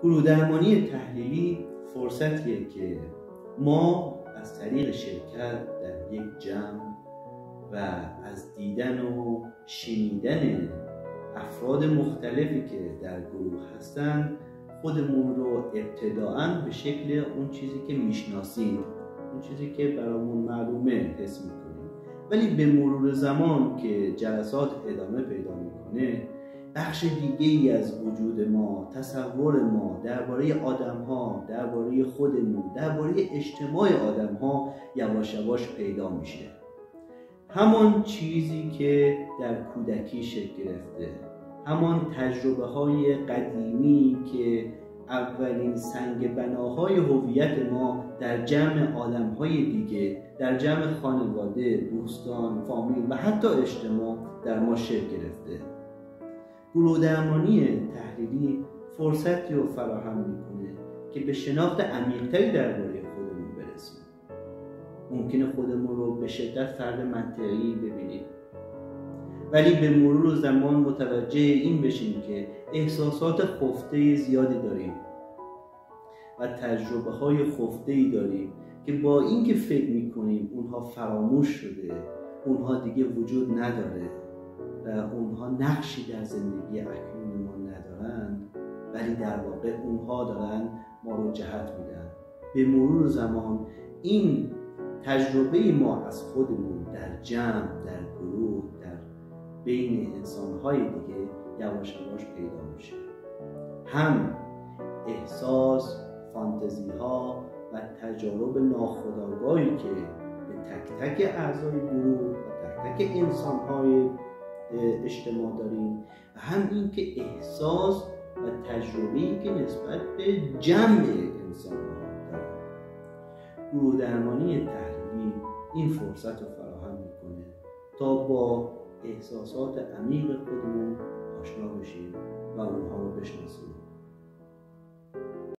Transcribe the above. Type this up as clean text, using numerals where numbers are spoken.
گروه درمانی تحلیلی فرصتیه که ما از طریق شرکت در یک جمع و از دیدن و شنیدن افراد مختلفی که در گروه هستند خودمون رو ابتداعاً به شکل اون چیزی که میشناسیم، اون چیزی که برامون معلومه حس میکنیم، ولی به مرور زمان که جلسات ادامه پیدا میکنه بخش دیگه‌ای از وجود ما، تصور ما درباره آدم‌ها، درباره خودمون، درباره اجتماع آدم‌ها یواش یواش پیدا میشه. همان چیزی که در کودکی شکل گرفته، همان تجربه‌های قدیمی که اولین سنگ بناهای هویت ما در جمع آدم‌های دیگه، در جمع خانواده، دوستان، فامیل و حتی اجتماع در ما شکل گرفته. گروه درمانی تحلیلی فرصتی رو فراهم میکنه که به شناخت عمیق‌تری درباره خودمون برسیم. ممکنه خودمون رو به شدت فرد منطقی ببینیم، ولی به مرور زمان متوجه این بشیم که احساسات خفته زیادی داریم و تجربه های خفته‌ای داریم که با اینکه فکر میکنیم اونها فراموش شده، اونها دیگه وجود نداره و اونها نقشی در زندگی اکنون ما ندارن، ولی در واقع اونها دارن ما رو جهت میدن. به مرور زمان این تجربه ما از خودمون در جمع، در گروه، در بین انسان‌های دیگه یواش یواش پیدا میشه. هم احساس، فانتزی‌ها و تجارب ناخودآگاهی که به تک تک اعضای گروه و تک تک انسان‌های اجتماع داریم و هم این که احساس و تجربه‌ای که نسبت به جمع انسان‌ها داریم. گروه درمانی تحلیلی این فرصت رو فراهم میکنه تا با احساسات عمیق خودمون آشنا بشیم و اونها